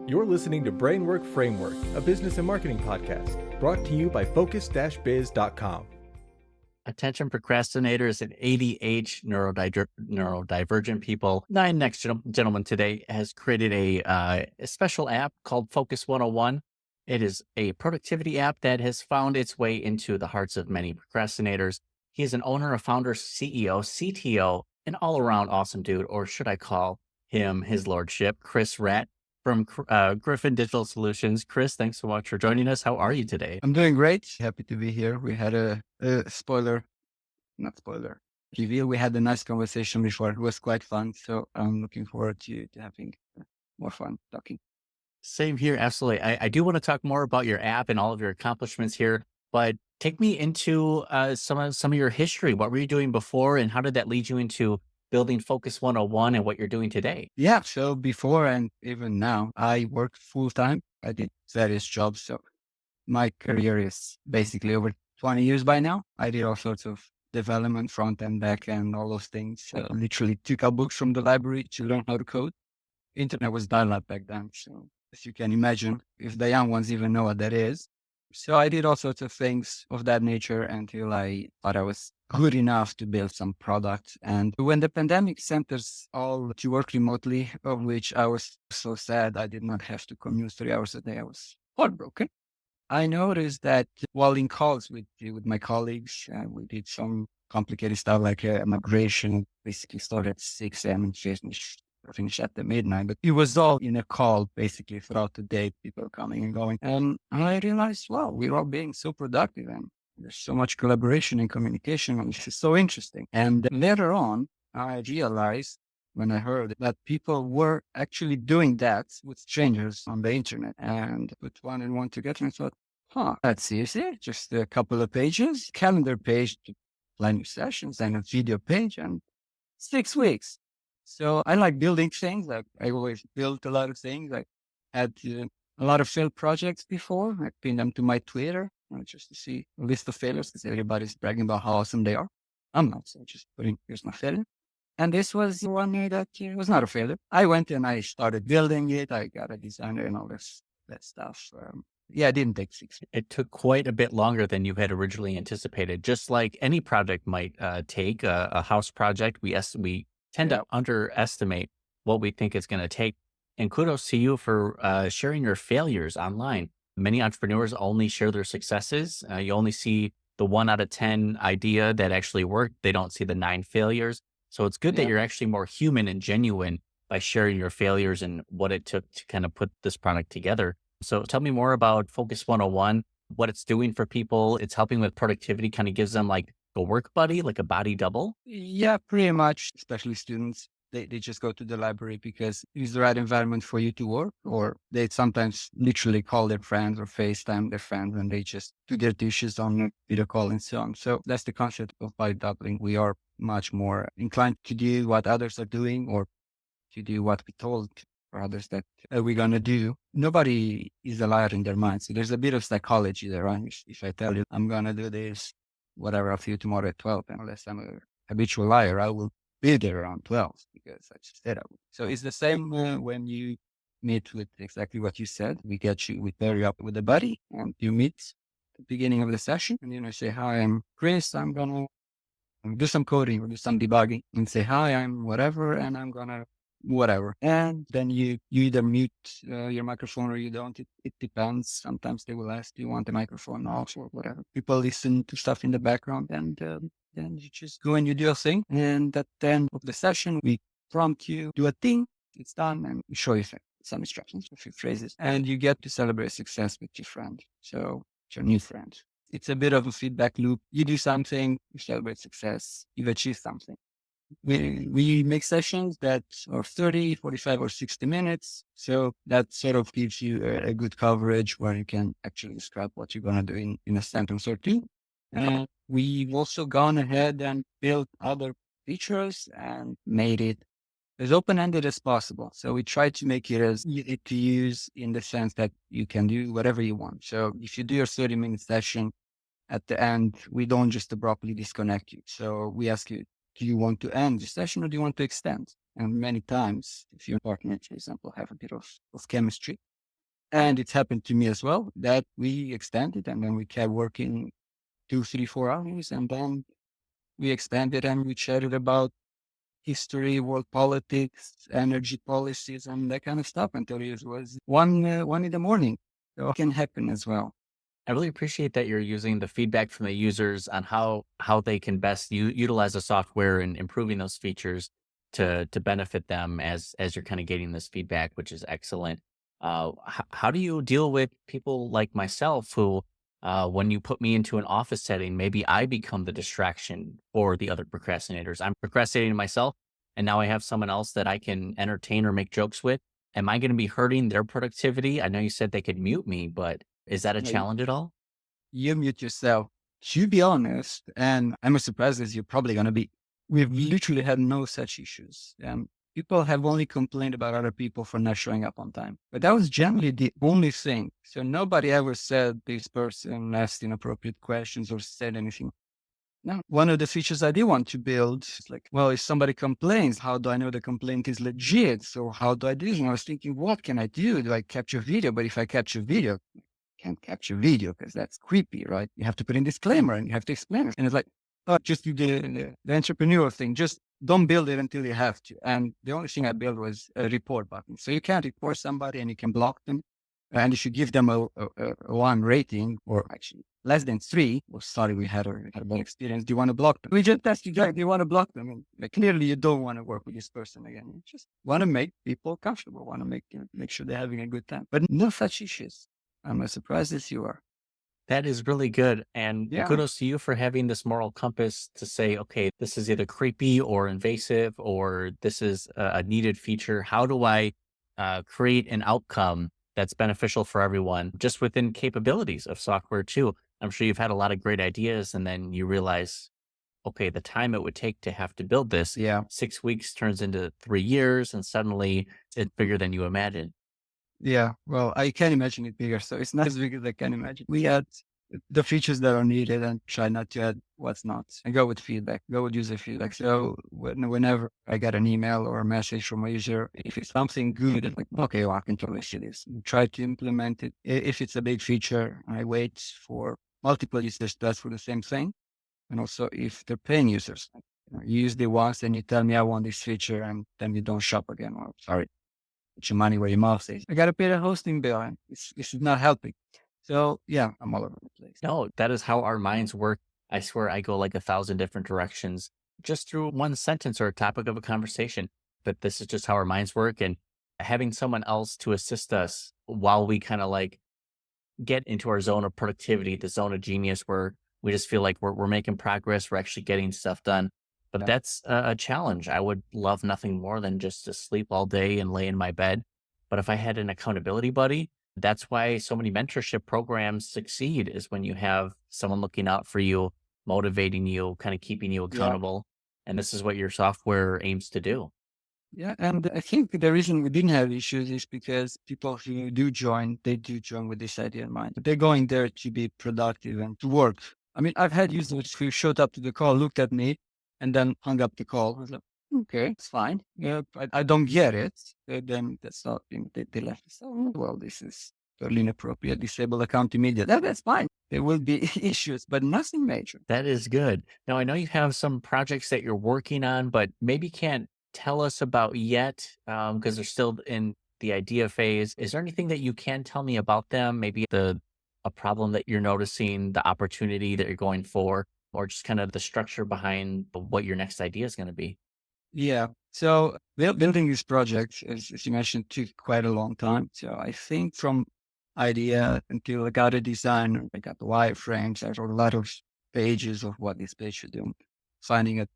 You're listening to Brainwork Framework, a business and marketing podcast brought to you by focus-biz.com. Attention procrastinators and ADH neurodivergent people. Nine Next Gentleman today has created a special app called Focus 101. It is a productivity app that has found its way into the hearts of many procrastinators. He is an owner, a founder, CEO, CTO, an all-around awesome dude, or should I call him his lordship, Cris Rat from Griffin Digital Solutions. Chris, thanks so much for joining us. How are you today? I'm doing great. Happy to be here. We had a not spoiler, reveal. We had a nice conversation before. It was quite fun. So I'm looking forward to having more fun talking. Same here. Absolutely. I do want to talk more about your app and all of your accomplishments here, but take me into some of your history. What were you doing before and how did that lead you into building Focus 101 and what you're doing today? Yeah. So before and even now, I worked full time. I did various jobs. So my career is basically over 20 years by now. I did all sorts of development, front end, back end, all those things. Literally took out books from the library to learn how to code. Internet was dial-up back then. So as you can imagine, if the young ones even know what that is. So I did all sorts of things of that nature until I thought I was good enough to build some product. And when the pandemic sent us all to work remotely, of which I was so sad, I did not have to commute 3 hours a day. I was heartbroken. I noticed that while in calls with my colleagues, we did some complicated stuff like migration, basically started at 6 a.m. and finish at the midnight. But it was all in a call basically throughout the day, people coming and going. And I realized, wow, we're all being so productive and there's so much collaboration and communication, which is so interesting. And later on, I realized when I heard that people were actually doing that with strangers on the internet and put one and one together and thought, that's easy. Just a couple of pages, calendar page to plan your sessions and a video page and 6 weeks. So I like building things. Like I always built a lot of things. I had a lot of failed projects before. I pinned them to my Twitter just to see a list of failures because everybody's bragging about how awesome they are. I'm not, so just putting, here's my failure. And this was one that was not a failure. I went and I started building it. I got a designer and all that stuff. It didn't take 6 weeks. It took quite a bit longer than you had originally anticipated. Just like any project might take, a house project, we tend to underestimate what we think it's going to take. And kudos to you for sharing your failures online. Many entrepreneurs only share their successes. You only see the 1 out of 10 idea that actually worked. They don't see the 9 failures. So it's good that you're actually more human and genuine by sharing your failures and what it took to kind of put this product together. So tell me more about Focus 101, what it's doing for people. It's helping with productivity, kind of gives them like a work buddy, like a body double. Yeah, pretty much, especially students. They just go to the library because it's the right environment for you to work, or they sometimes literally call their friends or FaceTime their friends and they just do their dishes on video call and so on. So that's the concept of body doubling. We are much more inclined to do what others are doing or to do what we told for others that we're going to do. Nobody is a liar in their mind. So there's a bit of psychology there, right? If I tell you I'm going to do this, whatever, I'll see you tomorrow at 12, and unless I'm a habitual liar, I will be there around 12 because I just said I would. So it's the same when you meet with exactly what you said. We pair you up with a buddy and you meet at the beginning of the session and say, hi, I'm Chris. I'm going to do some coding or do some debugging and say, hi, I'm whatever. And I'm going to whatever. And then you either mute your microphone or you don't. It depends. Sometimes they will ask, do you want the microphone off or whatever. People listen to stuff in the background and then you just go and you do your thing. And at the end of the session, we prompt you, do a thing. It's done. And we show you some instructions, a few phrases. And you get to celebrate success with your friend. So your new friend. It's a bit of a feedback loop. You do something, you celebrate success, you've achieved something. We make sessions that are 30, 45 or 60 minutes. So that sort of gives you a good coverage where you can actually describe what you're going to do in a sentence or two. And we've also gone ahead and built other features and made it as open-ended as possible. So we try to make it as easy to use in the sense that you can do whatever you want. So if you do your 30-minute session, at the end, we don't just abruptly disconnect you. So we ask you, do you want to end the session or do you want to extend? And many times, if your partner, for example, have a bit of chemistry, And it's happened to me as well that we extended and then we kept working 2, 3, 4 hours. And then we expanded and we chatted about history, world politics, energy policies, and that kind of stuff until it was 1 in the morning. So it can happen as well. I really appreciate that you're using the feedback from the users on how they can best utilize the software and improving those features to benefit them as you're kind of getting this feedback, which is excellent. How do you deal with people like myself who, when you put me into an office setting, maybe I become the distraction for the other procrastinators. I'm procrastinating myself, and now I have someone else that I can entertain or make jokes with. Am I going to be hurting their productivity? I know you said they could mute me, but is that a Yeah, challenge at all? you mute yourself. To be honest, and I'm as surprised as you're probably going to be, we've literally had no such issues. People have only complained about other people for not showing up on time. But that was generally the only thing. So nobody ever said this person asked inappropriate questions or said anything. Now, one of the features I did want to build is like, well, if somebody complains, how do I know the complaint is legit? So how do I do this? And I was thinking, what can I do? Do I capture video? But if I capture video, can't capture video because that's creepy, right? You have to put in disclaimer and you have to explain it. And it's like, oh, just do the entrepreneurial thing. Just don't build it until you have to. And the only thing I built was a report button. So you can report somebody and you can block them. And if you give them a 1 rating, or actually less than 3, well, sorry, we had a bad experience. Do you want to block them? We just asked you, do you want to block them? And like, clearly you don't want to work with this person again. You just want to make people comfortable, want to make sure they're having a good time. But no such issues. I'm as surprised as you are. That is really good. And Yeah. kudos to you for having this moral compass to say, okay, this is either creepy or invasive, or this is a needed feature. How do I create an outcome that's beneficial for everyone just within capabilities of software too? I'm sure you've had a lot of great ideas and then you realize, okay, the time it would take to have to build this, Yeah. 6 weeks turns into 3 years and suddenly it's bigger than you imagined. Yeah. Well, I can imagine it bigger. So it's not as big as I can imagine. We add the features that are needed and try not to add what's not, and go with feedback, go with user feedback. So whenever I get an email or a message from a user, if it's something good, it's like, okay, well, I can totally see this. And try to implement it. If it's a big feature, I wait for multiple users to ask for the same thing. And also if they're paying users, you use the once and you tell me I want this feature and then you don't shop again. Well, sorry, put your money where your mouth is. I got to pay the hosting bill and this is not helping. So yeah, I'm all over the place. No, that is how our minds work. I swear I go like 1,000 different directions just through one sentence or a topic of a conversation. But this is just how our minds work. And having someone else to assist us while we kind of like get into our zone of productivity, the zone of genius where we just feel like we're making progress, we're actually getting stuff done. But Yeah. that's a challenge. I would love nothing more than just to sleep all day and lay in my bed. But if I had an accountability buddy, that's why so many mentorship programs succeed is when you have someone looking out for you, motivating you, kind of keeping you Yeah. accountable. And this is what your software aims to do. Yeah. And I think the reason we didn't have issues is because people who do join, they do join with this idea in mind. They're going there to be productive and to work. I mean, I've had users who showed up to the call, looked at me, and then hung up the call. I was like, okay, it's fine. Yeah, I don't get it. Then that's not, they left. So, well, this is totally inappropriate. Disable account immediately. That's fine. There will be issues, but nothing major. That is good. Now, I know you have some projects that you're working on, but maybe can't tell us about yet because they're still in the idea phase. Is there anything that you can tell me about them? Maybe a problem that you're noticing, the opportunity that you're going for, or just kind of the structure behind what your next idea is going to be. Yeah. So building this project, as you mentioned, took quite a long time. So I think from idea until I got a design, I got the wireframes, I wrote a lot of pages of what this page should do. Finding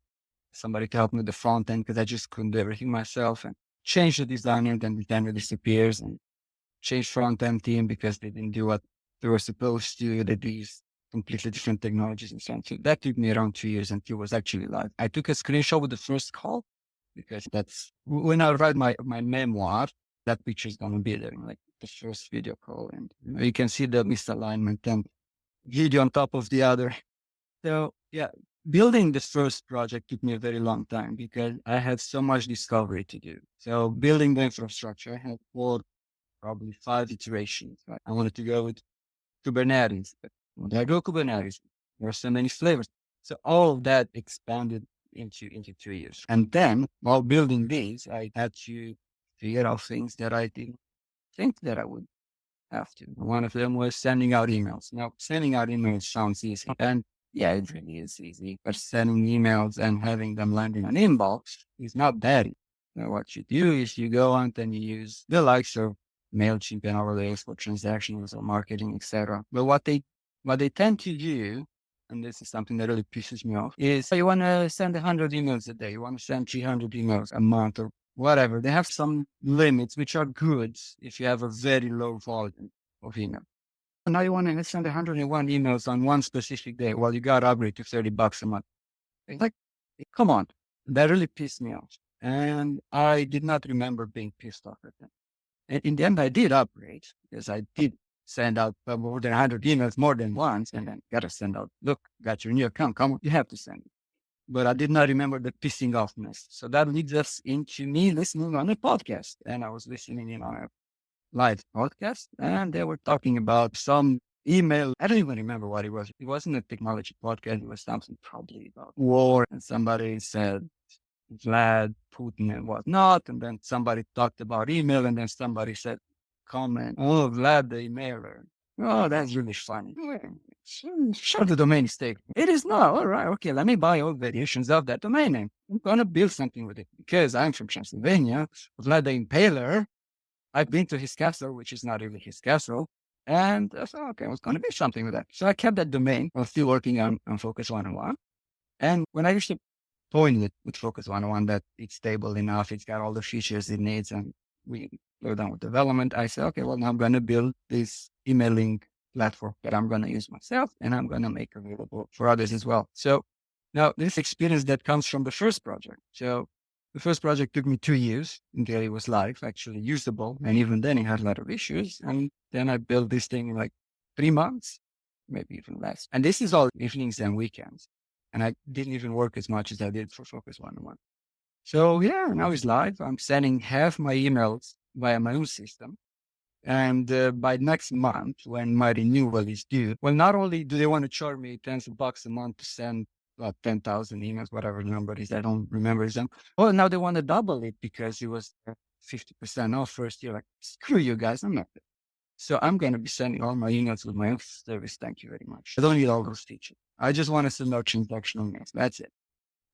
somebody to help me with the front end because I just couldn't do everything myself, and change the designer, then the designer disappears, and change front end team because they didn't do what they were supposed to. They use completely different technologies and so on. So that took me around 2 years until it was actually live. I took a screenshot with the first call because that's when I write my memoir, that picture is going to be there, like the first video call. And you can see the misalignment and video on top of the other. So yeah, building this first project took me a very long time because I had so much discovery to do. So building the infrastructure, I had 4 probably 5 iterations. Right? I wanted to go with Kubernetes. But when I go Kubernetes, there are so many flavors. So all of that expanded into 2 years. And then while building these, I had to figure out things that I didn't think that I would have to. One of them was sending out emails. Now, sending out emails sounds easy. And yeah, it really is easy. But sending emails and having them land in an inbox is not that easy. So what you do is you go on and you use the likes of MailChimp and Overlays for transactions or marketing, etc. But what they tend to do, and this is something that really pisses me off, is you want to send 100 emails a day, you want to send 300 emails a month or whatever. They have some limits, which are good if you have a very low volume of email. And now you want to send 101 emails on one specific day. Well, you got to upgrade to $30 a month. It's like, come on. That really pissed me off. And I did not remember being pissed off at them. And in the end, I did upgrade because I did send out more than 100 emails more than once. And then got to send out, look, got your new account. Come on, you have to send it. But I did not remember the pissing offness. So that leads us into me listening on a podcast. And I was listening in on a live podcast, and they were talking about some email. I don't even remember what it was. It wasn't a technology podcast. It was something probably about war. And somebody said Vlad, Putin, and whatnot. And then somebody talked about email. And then somebody said, comment, oh, Vlad, the emailer. Oh, that's really funny. Sure, the domain is taken. It is not. All right. Okay. Let me buy all variations of that domain name. I'm going to build something with it because I'm from Transylvania. Vlad the Impaler. I've been to his castle, which is not really his castle. And I thought, okay, I was going to do something with that. So I kept that domain. I was still working on Focus 101. And when I reached a point with Focus 101 that it's stable enough, it's got all the features it needs, and we go down with development, I said, okay, well, now I'm going to build this emailing platform that I'm going to use myself, and I'm going to make available for others as well. So now this experience that comes from the first project. So the first project took me 2 years until it was live, actually usable. And even then it had a lot of issues. And then I built this thing in like 3 months, maybe even less. And this is all evenings and weekends. And I didn't even work as much as I did for Focus 101. So yeah, now it's live. I'm sending half my emails via my own system. And by next month, when my renewal is due, well, not only do they want to charge me tens of bucks a month to send 10,000 emails, whatever the number is, I don't remember them. Well, now they want to double it because it was 50% off first year. Like, screw you guys, I'm not. So I'm going to be sending all my emails with my own service. Thank you very much. I don't need all those features. I just want to send out transactional emails. That's it.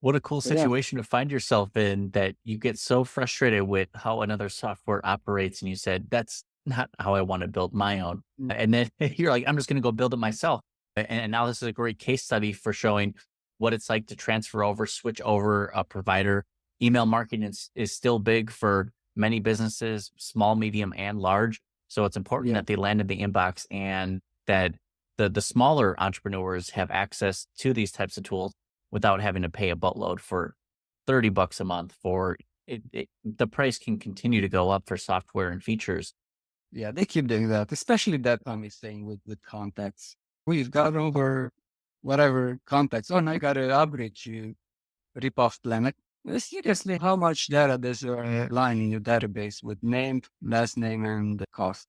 What a cool situation to find yourself in, that you get so frustrated with how another software operates. And you said, that's not how I want to build my own. And then you're like, I'm just going to go build it myself. And now this is a great case study for showing what it's like to transfer over, switch over a provider. Email marketing is still big for many businesses, small, medium, and large. So it's important that they land in the inbox, and that the smaller entrepreneurs have access to these types of tools without having to pay a boatload for $30 a month for it. The price can continue to go up for software and features. Yeah, they keep doing that, especially that I'm saying with contacts. We've got over whatever contacts. Oh, now you got to upgrade to rip off Planet. Seriously, how much data does your line in your database with name, last name, and cost?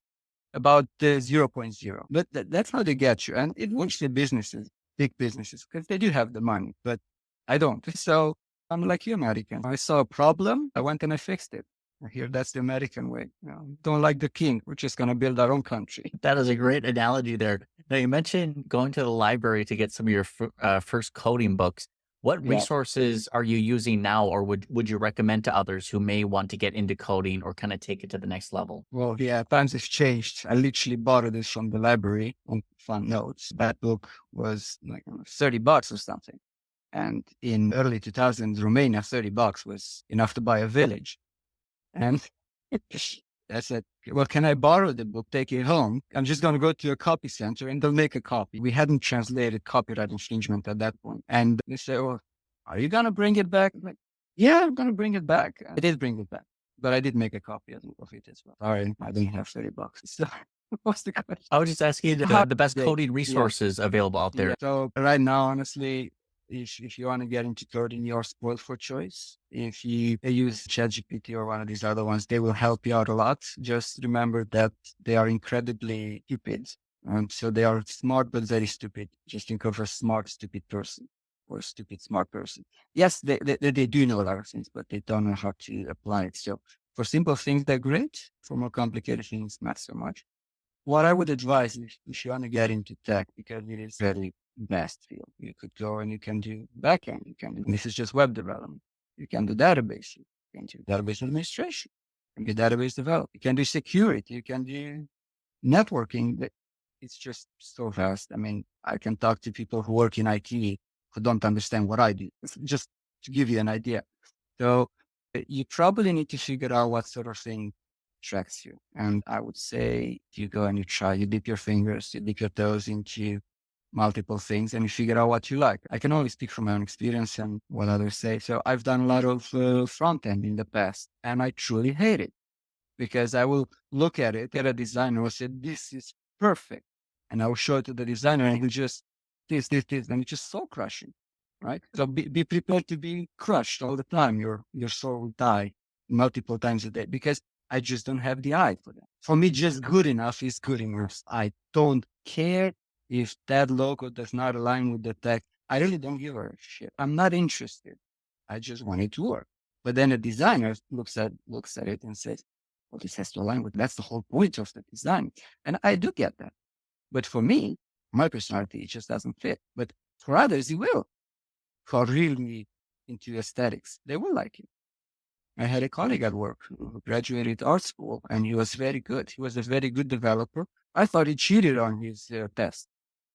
About 0.0. But that's how they get you. And it works for businesses, big businesses, because they do have the money, but I don't. So I'm like you Americans. I saw a problem. I went and I fixed it. I hear that's the American way. Don't like the king. We're just going to build our own country. That is a great analogy there. Now, you mentioned going to the library to get some of your first coding books. What resources are you using now, or would you recommend to others who may want to get into coding or kind of take it to the next level? Well, yeah, times have changed. I literally borrowed this from the library on Fun Notes. That book was like $30 or something. And in early 2000s, Romania, $30 was enough to buy a village. And I said, well, can I borrow the book, take it home? I'm just going to go to a copy center and they'll make a copy. We hadn't translated copyright infringement at that point. And they said, well, are you going to bring it back? I'm like, yeah, I'm going to bring it back. I did bring it back, but I did make a copy of it as well. Sorry, I don't have $30. So what's the question? I was just asking the best coding resources available out there. Yeah. So right now, honestly, If you want to get into coding, you're spoiled for choice. If you use ChatGPT or one of these other ones, they will help you out a lot. Just remember that they are incredibly stupid. So they are smart, but very stupid. Just think of a smart, stupid person or a stupid, smart person. Yes, they do know a lot of things, but they don't know how to apply it. So for simple things, they're great. For more complicated things, not so much. What I would advise is if you want to get into tech, because it is very vast field, you could go and you can do backend. You can do, this is just web development. You can do database. You can do database administration. You can do database development. You can do security. You can do networking. It's just so vast. I mean, I can talk to people who work in IT who don't understand what I do. It's just to give you an idea. So you probably need to figure out what sort of thing attracts you. And I would say you go and you try, you dip your fingers, you dip your toes into multiple things and you figure out what you like. I can only speak from my own experience and what others say. So I've done a lot of front end in the past and I truly hate it because I will look at it, at a designer who said, this is perfect. And I will show it to the designer and he'll just, this, and it's just soul crushing, right? So be prepared to be crushed all the time. Your soul will die multiple times a day because I just don't have the eye for that. For me, just good enough is good enough. I don't care if that logo does not align with the text. I really don't give a shit. I'm not interested. I just want it to work. But then a designer looks at it and says, well, this has to align with, that's the whole point of the design. And I do get that. But for me, my personality, it just doesn't fit. But for others, it will. Who are really into aesthetics, they will like it. I had a colleague at work who graduated art school and he was very good. He was a very good developer. I thought he cheated on his test.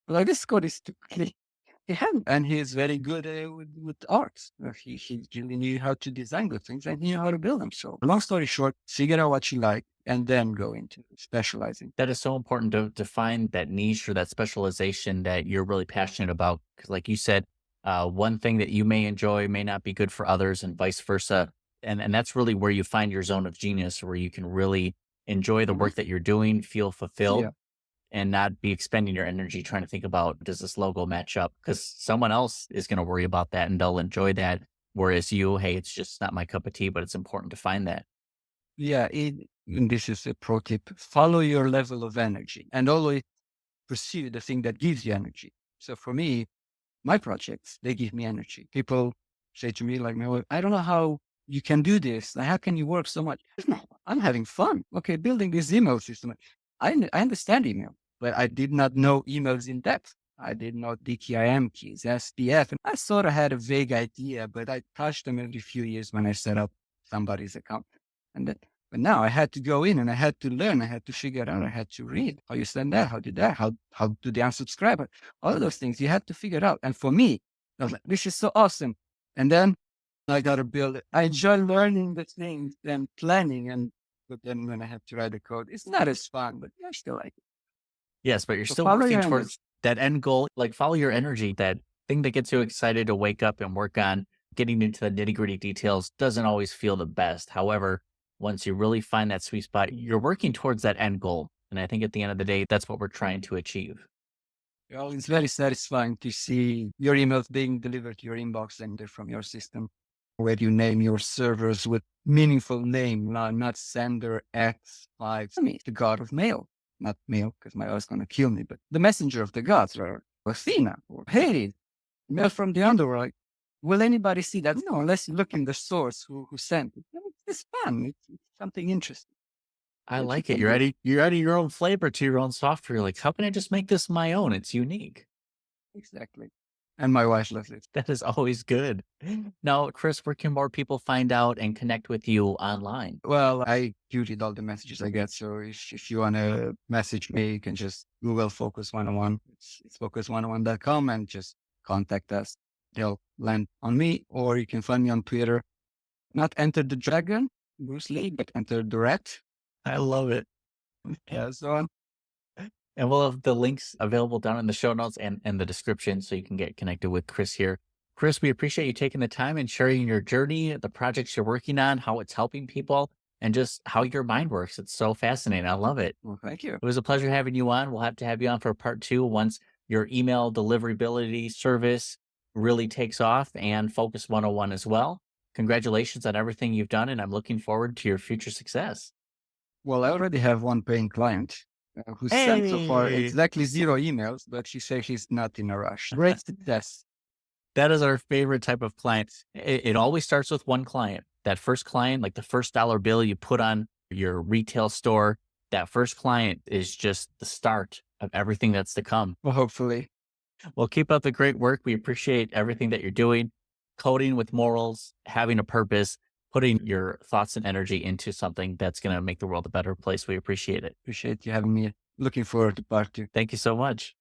But like, this code is too clean. He hadn't. And he is very good with art. He really knew how to design good things and he knew how to build them. So long story short, figure out what you like and then go into specializing. That is so important to find that niche or that specialization that you're really passionate about. Because like you said, one thing that you may enjoy may not be good for others and vice versa. And that's really where you find your zone of genius, where you can really enjoy the work that you're doing, feel fulfilled, and not be expending your energy trying to think about, does this logo match up? Because someone else is going to worry about that and they'll enjoy that. Whereas you, hey, it's just not my cup of tea, but it's important to find that. Yeah, and this is a pro tip. Follow your level of energy and always pursue the thing that gives you energy. So for me, my projects, they give me energy. People say to me like, "No, I don't know how you can do this. Like, how can you work so much?" No, I'm having fun. Okay, building this email system. I understand email, but I did not know emails in depth. I did not DKIM keys, SPF. And I sort of had a vague idea, but I touched them every few years when I set up somebody's account. But now I had to go in and I had to learn. I had to figure out. I had to read how you send that, how do that, how do they unsubscribe? All of those things you had to figure out. And for me, I was like, this is so awesome. And then I got to build it. I enjoy learning the things and planning. But then when I have to write the code, it's not as fun, but I still like it. Yes, but you're So still follow working your towards energy. that end goal. Like follow your energy, that thing that gets you excited to wake up and work on. Getting into the nitty gritty details doesn't always feel the best. However, once you really find that sweet spot, you're working towards that end goal. And I think at the end of the day, that's what we're trying to achieve. Well, it's very satisfying to see your emails being delivered to your inbox and they're from your system, where you name your servers with meaningful name, not sender X5. I mean, the god of mail, not mail because mail is going to kill me, but the messenger of the gods, or Athena, or Hades, mail from the underworld. Like, will anybody see that? No, unless you look in the source who sent it. It's fun. It's something interesting. I That you like it. can You're adding your own flavor to your own software. You're like, how can I just make this my own? It's unique. Exactly. And my wife loves it. That is always good. Now, Chris, where can more people find out and connect with you online? Well, I do read all the messages I get. So if you want to message me, you can just Google Focus 101. It's focus101.com and just contact us. They'll land on me, or you can find me on Twitter. Not Enter the Dragon, Bruce Lee, but Enter the Rat. I love it. Yeah, so on. And we'll have the links available down in the show notes and the description so you can get connected with Chris here. Chris, we appreciate you taking the time and sharing your journey, the projects you're working on, how it's helping people, and just how your mind works. It's so fascinating. I love it. Well, thank you. It was a pleasure having you on. We'll have to have you on for part 2 once your email deliverability service really takes off and Focus 101 as well. Congratulations on everything you've done, and I'm looking forward to your future success. Well, I already have one paying client who sent so far Hey, exactly 0 emails, but she says she's not in a rush. Great success. that is our favorite type of client. It always starts with one client. That first client, like the first dollar bill you put on your retail store, that first client is just the start of everything that's to come. Well, hopefully. Well, keep up the great work. We appreciate everything that you're doing, coding with morals, having a purpose, putting your thoughts and energy into something that's going to make the world a better place. We appreciate it. Appreciate you having me. Looking forward to part 2. Thank you so much.